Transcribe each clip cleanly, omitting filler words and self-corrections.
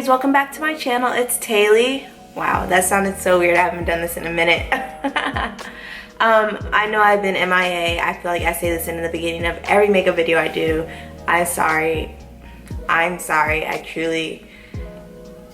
Faves, welcome back to my channel. It's Taylie. Wow, that sounded so weird. I haven't done this in a minute. I know I've been MIA. I feel like I say this in the beginning of every makeup video I do. I'm sorry.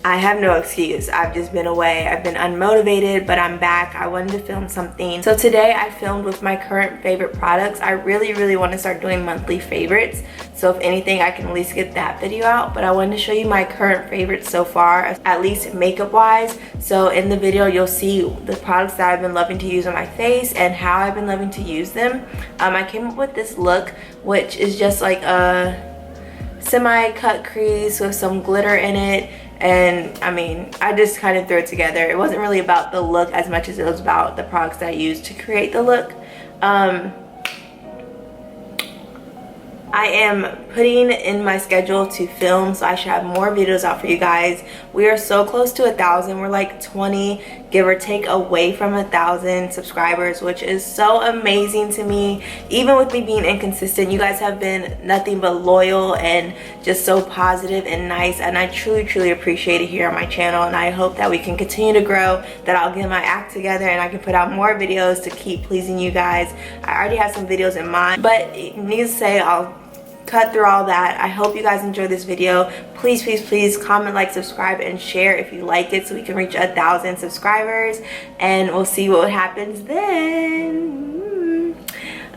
I have no excuse. I've just been away. I've been unmotivated, but I'm back. I wanted to film something. So today I filmed with my current favorite products. I really want to start doing monthly favorites. So if anything, I can at least get that video out. But I wanted to show you my current favorites so far, at least makeup wise. So in the video, you'll see the products that I've been loving to use on my face and how I've been loving to use them. I came up with this look, which is just like a semi-cut crease with some glitter in it. And I mean, I just kind of threw it together. It wasn't really about the look as much as it was about the products that I used to create the look. I am putting in my schedule to film, so I should have more videos out for you guys. We are so close to 1,000. We're like 20, give or take, away from 1,000 subscribers, which is so amazing to me. Even with me being inconsistent, you guys have been nothing but loyal and just so positive and nice, and I truly appreciate it here on my channel. And I hope that we can continue to grow, that I'll get my act together and I can put out more videos to keep pleasing you guys. I already have some videos in mind, but needless to say, I'll cut through all that. I hope you guys enjoyed this video. Please comment, like, subscribe, and share if you like it so we can reach 1,000 subscribers, and we'll see what happens then.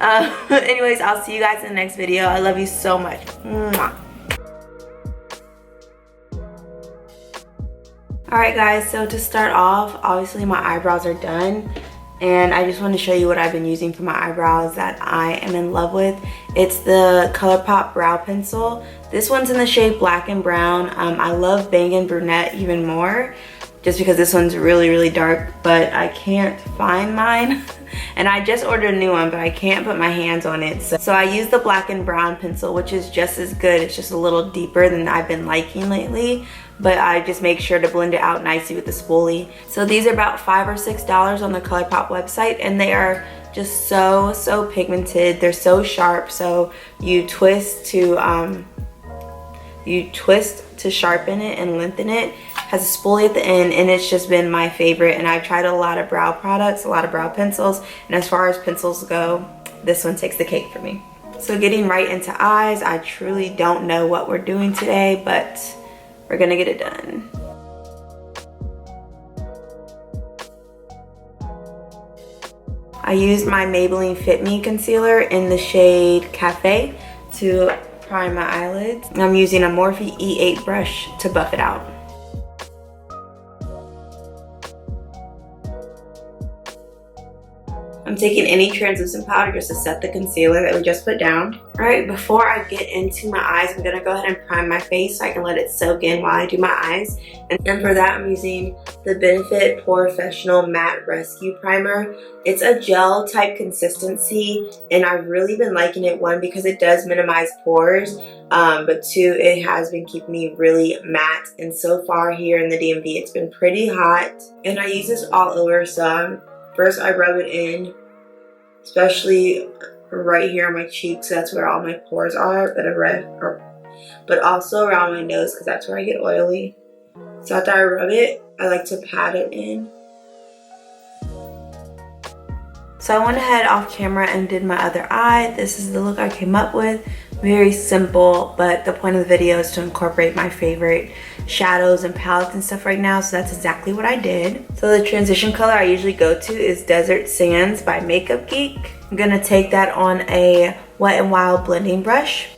Anyways, I'll see you guys in the next video. I love you so much. Mwah. Alright guys, so to start off, obviously my eyebrows are done. And I just want to show you what I've been using for my eyebrows that I am in love with. It's the ColourPop Brow Pencil. This one's in the shade Black and Brown. I love Bangin' Brunette even more, just because this one's really dark, but I can't find mine. And I just ordered a new one, but I can't put my hands on it. So I use the Black and Brown pencil, which is just as good. It's just a little deeper than I've been liking lately, but I just make sure to blend it out nicely with the spoolie. So these are about $5 or $6 on the ColourPop website, and they are just so pigmented. They're so sharp, so you twist to sharpen it and lengthen it. Has a spoolie at the end, and it's just been my favorite. And I've tried a lot of brow products, a lot of brow pencils, and as far as pencils go, this one takes the cake for me. So getting right into eyes, I truly don't know what we're doing today, but we're gonna get it done. I used my Maybelline Fit Me concealer in the shade Cafe to prime my eyelids. I'm using a Morphe E8 brush to buff it out. I'm taking any translucent powder just to set the concealer that we just put down. Alright, before I get into my eyes, I'm going to go ahead and prime my face so I can let it soak in while I do my eyes. And for that, I'm using the Benefit Professional Matte Rescue Primer. It's a gel type consistency, and I've really been liking it, one, because it does minimize pores, but two, it has been keeping me really matte. And so far here in the DMV, it's been pretty hot. And I use this all over, so first I rub it in, especially right here on my cheeks. That's where all my pores are, but also around my nose, because that's where I get oily. So after I rub it, I like to pat it in. So I went ahead off camera and did my other eye. This is the look I came up with. Very simple, but the point of the video is to incorporate my favorite shadows and palettes and stuff right now, so that's exactly what I did. So the transition color I usually go to is Desert Sands by Makeup Geek. I'm gonna take that on a Wet n Wild blending brush.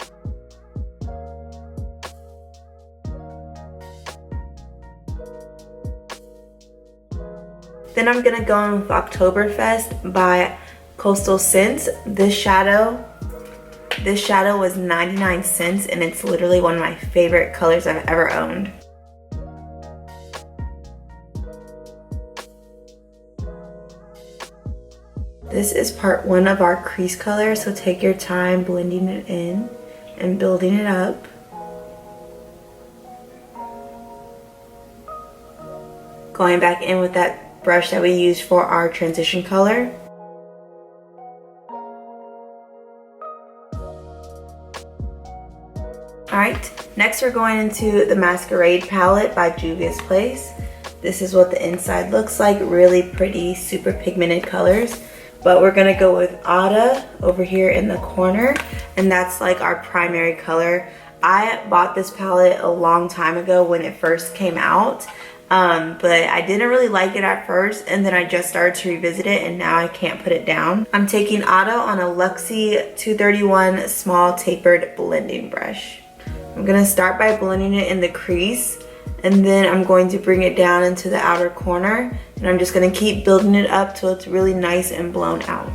Then I'm gonna go in with Oktoberfest by Coastal Scents. This shadow was 99 cents, and it's literally one of my favorite colors I've ever owned. This is part one of our crease color, so take your time blending it in and building it up. Going back in with that brush that we used for our transition color. Alright, Next, we're going into the Masquerade palette by Juvia's Place. This is what the inside looks like, really pretty, super pigmented colors. But we're gonna go with Ada over here in the corner, and that's like our primary color. I bought this palette a long time ago when it first came out, but I didn't really like it at first, and then I just started to revisit it, and now I can't put it down. I'm taking Ada on a Luxie 231 small tapered blending brush. I'm gonna start by blending it in the crease, and then I'm going to bring it down into the outer corner, and I'm just gonna keep building it up till it's really nice and blown out.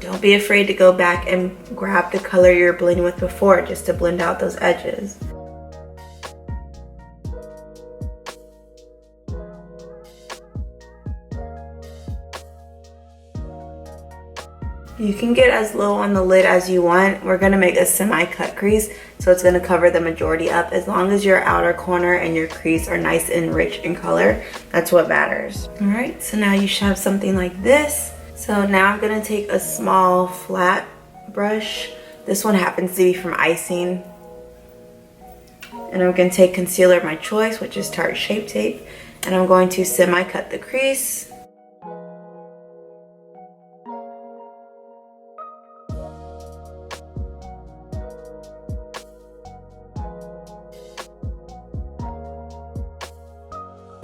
Don't be afraid to go back and grab the color you're blending with before, just to blend out those edges. You can get as low on the lid as you want. We're gonna make a semi-cut crease, so it's gonna cover the majority up. As long as your outer corner and your crease are nice and rich in color, that's what matters. All right, so now you should have something like this. So now I'm gonna take a small flat brush. This one happens to be from Icing. And I'm gonna take concealer of my choice, which is Tarte Shape Tape, and I'm going to semi-cut the crease.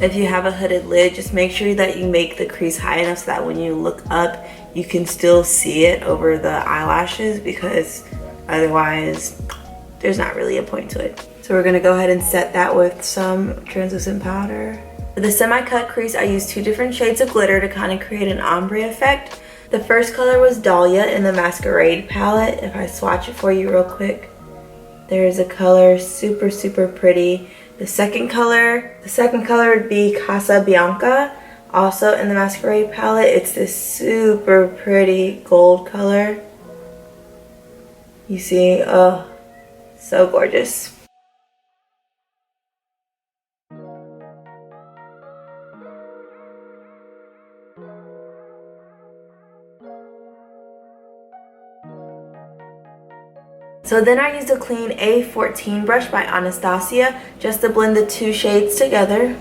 If you have a hooded lid, just make sure that you make the crease high enough so that when you look up, you can still see it over the eyelashes, because otherwise there's not really a point to it. So we're gonna go ahead and set that with some translucent powder. For the semi-cut crease, I used 2 different shades of glitter to kind of create an ombre effect. The first color was Dahlia in the Masquerade palette. If I swatch it for you real quick, there's a color, super, super pretty. The second color would be Casa Bianca, also in the Masquerade palette. It's this super pretty gold color. You see, oh, so gorgeous. So then I used a clean A14 brush by Anastasia just to blend the 2 shades together.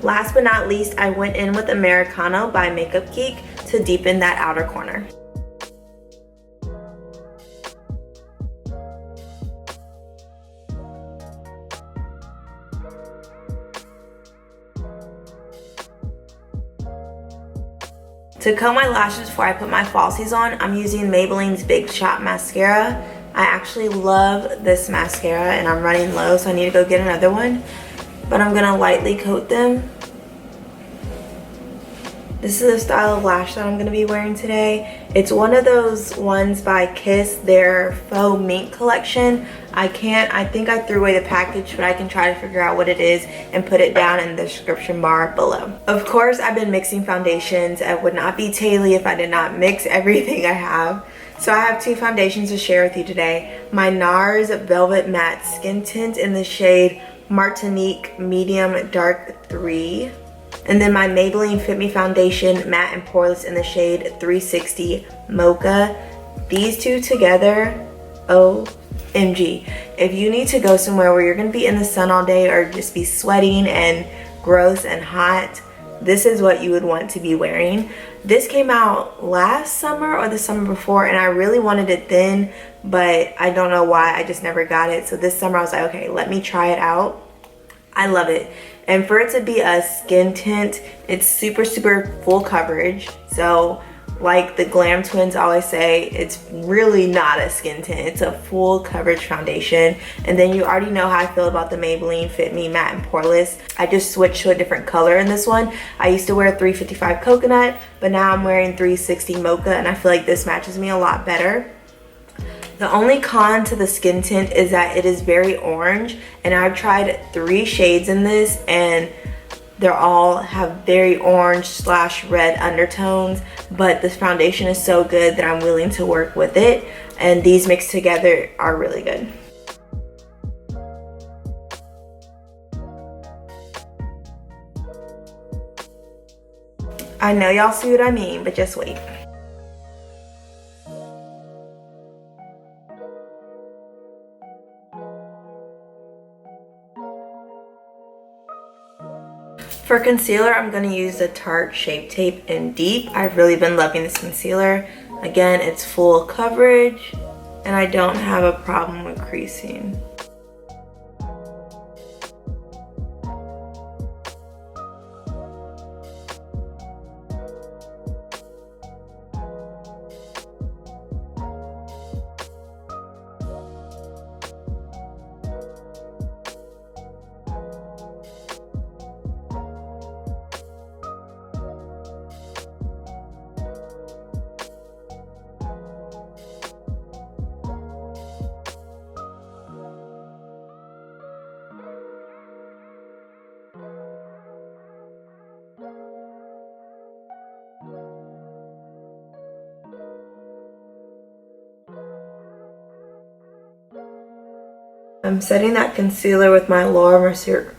Last but not least, I went in with Americano by Makeup Geek to deepen that outer corner. To comb my lashes before I put my falsies on, I'm using Maybelline's Big Shot Mascara. I actually love this mascara and I'm running low, so I need to go get another one. But I'm gonna lightly coat them. This is the style of lash that I'm gonna be wearing today. It's one of those ones by Kiss, their faux mink collection. I think I threw away the package, but I can try to figure out what it is and put it down in the description bar below. Of course, I've been mixing foundations. I would not be ttaylie if I did not mix everything I have. So I have 2 foundations to share with you today. My NARS Velvet Matte Skin Tint in the shade Martinique Medium Dark 3. And then my Maybelline Fit Me Foundation Matte and Poreless in the shade 360 Mocha. These 2 together, OMG. If you need to go somewhere where you're gonna be in the sun all day or just be sweating and gross and hot, this is what you would want to be wearing. This came out last summer or the summer before, and I really wanted it then, but I don't know why, I just never got it. So this summer I was like, okay, let me try it out. I love it. And for it to be a skin tint, it's super, super full coverage. So like the Glam Twins always say, it's really not a skin tint. It's a full coverage foundation. And then you already know how I feel about the Maybelline Fit Me Matte and Poreless. I just switched to a different color in this one. I used to wear 355 Coconut, but now I'm wearing 360 Mocha, and I feel like this matches me a lot better. The only con to the skin tint is that it is very orange, and I've tried 3 shades in this and they all have very orange / red undertones, but this foundation is so good that I'm willing to work with it, and these mixed together are really good. I know y'all see what I mean, but just wait. For concealer, I'm going to use the Tarte Shape Tape in Deep. I've really been loving this concealer. Again, it's full coverage, and I don't have a problem with creasing. I'm setting that concealer with my Laura Mercier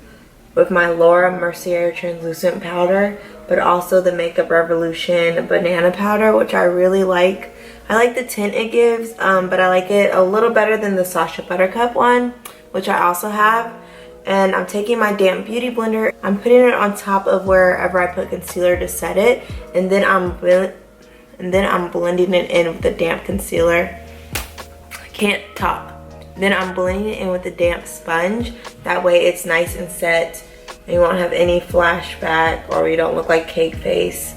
translucent powder, but also the Makeup Revolution banana powder, which I really like. I like the tint it gives, but I like it a little better than the Sacha Buttercup one, which I also have. And I'm taking my damp beauty blender, I'm putting it on top of wherever I put concealer to set it, and then I'm blending it in with the damp concealer. I can't talk. Then I'm blending it in with a damp sponge. That way it's nice and set and you won't have any flashback or you don't look like cake face.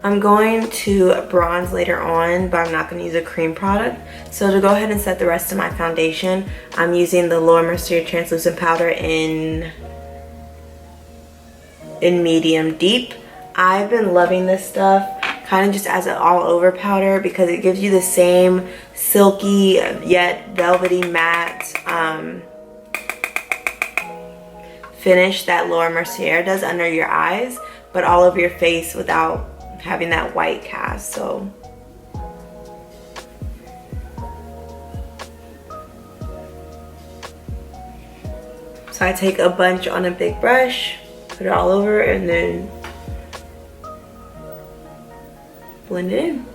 I'm going to bronze later on, but I'm not going to use a cream product. So to go ahead and set the rest of my foundation, I'm using the Laura Mercier translucent powder in medium deep. I've been loving this stuff kind of just as an all over powder because it gives you the same silky yet velvety matte finish that Laura Mercier does under your eyes, but all over your face without having that white cast. So I take a bunch on a big brush, put it all over, and then blend it in.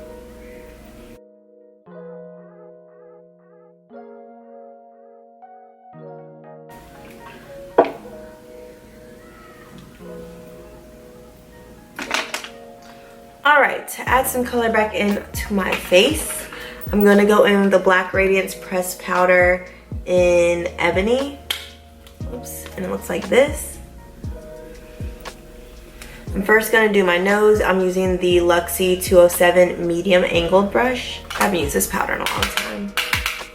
Alright, to add some color back into my face, I'm going to go in with the Black Radiance Pressed Powder in Ebony. Oops, and it looks like this. I'm first going to do my nose. I'm using the Luxie 207 medium angled brush. I haven't used this powder in a long time.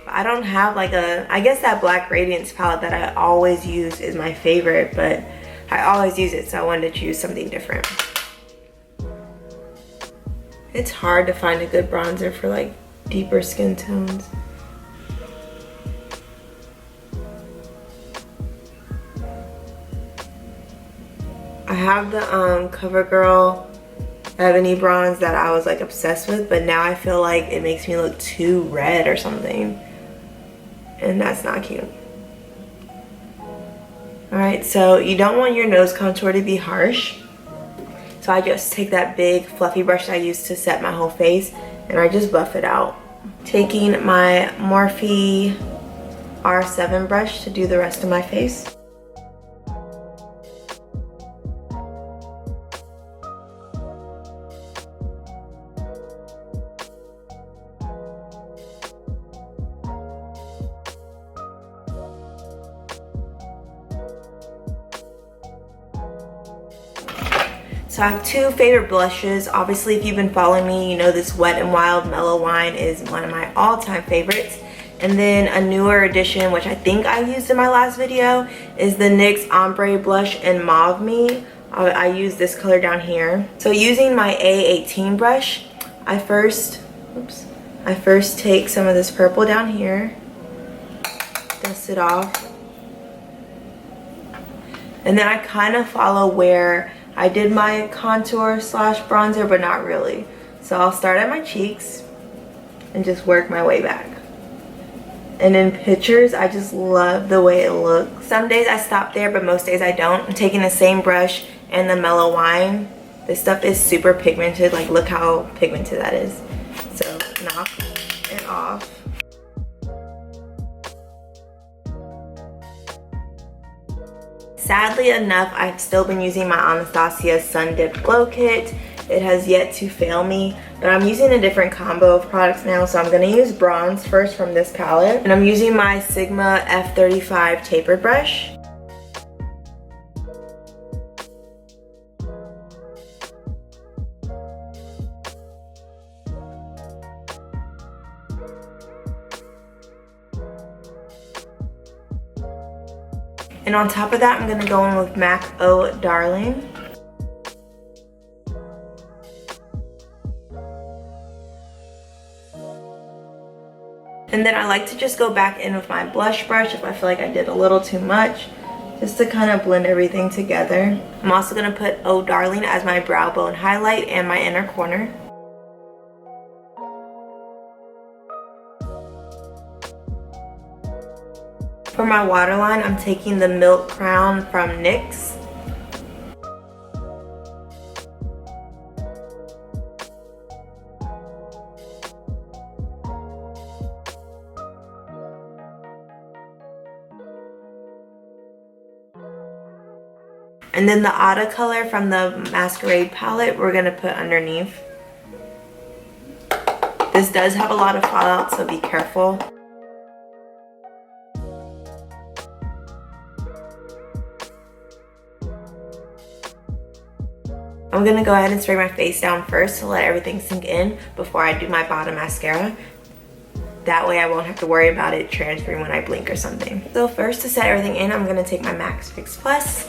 But I don't have like I guess that Black Radiance palette that I always use is my favorite, but I always use it, so I wanted to choose something different. It's hard to find a good bronzer for like deeper skin tones. I have the CoverGirl Ebony bronze that I was like obsessed with, but now I feel like it makes me look too red or something. And that's not cute. Alright, so you don't want your nose contour to be harsh. So I just take that big fluffy brush that I use to set my whole face and I just buff it out. Taking my Morphe R7 brush to do the rest of my face. So I have two favorite blushes. Obviously, if you've been following me, you know this Wet n Wild Mellow Wine is one of my all-time favorites. And then a newer addition, which I think I used in my last video, is the NYX Ombre Blush in Mauve Me. I use this color down here. So using my A18 brush, I first take some of this purple down here, dust it off. And then I kind of follow where I did my contour slash bronzer, but not really. So I'll start at my cheeks and just work my way back. And in pictures, I just love the way it looks. Some days I stop there, but most days I don't. I'm taking the same brush and the mellow wine. This stuff is super pigmented. Like, look how pigmented that is. So knock it off. Sadly enough, I've still been using my Anastasia Sun Dip Glow Kit. It has yet to fail me, but I'm using a different combo of products now, so I'm going to use bronze first from this palette. And I'm using my Sigma F35 tapered brush. And on top of that, I'm going to go in with MAC Oh Darling. And then I like to just go back in with my blush brush if I feel like I did a little too much, just to kind of blend everything together. I'm also going to put Oh Darling as my brow bone highlight and my inner corner. For my waterline, I'm taking the Milk Crown from NYX. And then the Ada color from the Masquerade palette, we're going to put underneath. This does have a lot of fallout, so be careful. I'm going to go ahead and spray my face down first to let everything sink in before I do my bottom mascara. That way I won't have to worry about it transferring when I blink or something. So first, to set everything in, I'm going to take my MAC Fix Plus.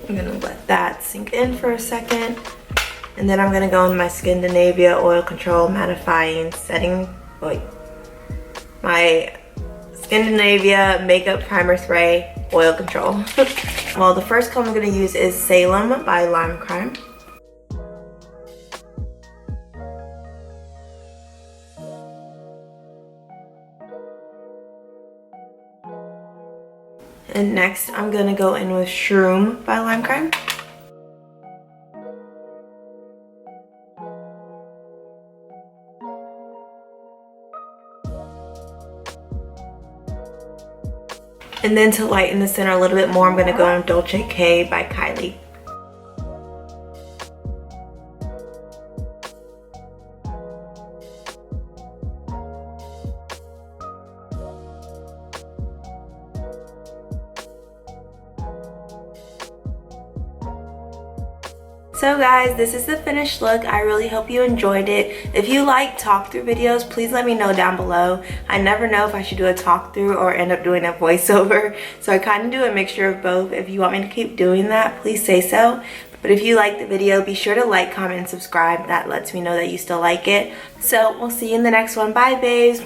I'm going to let that sink in for a second. And then I'm going to go in my Scandinavia Oil Control Mattifying Setting. My Scandinavia Makeup Primer Spray Oil Control. Well, the first color I'm going to use is Salem by Lime Crime. And next, I'm going to go in with Shroom by Lime Crime. And then to lighten the center a little bit more, I'm going to go in Dolce K by Kylie. So guys, this is the finished look. I really hope you enjoyed it. If you like talk through videos, please let me know down below. I never know if I should do a talk through or end up doing a voiceover. So I kind of do a mixture of both. If you want me to keep doing that, please say so. But if you like the video, be sure to like, comment, and subscribe. That lets me know that you still like it. So we'll see you in the next one. Bye, babes.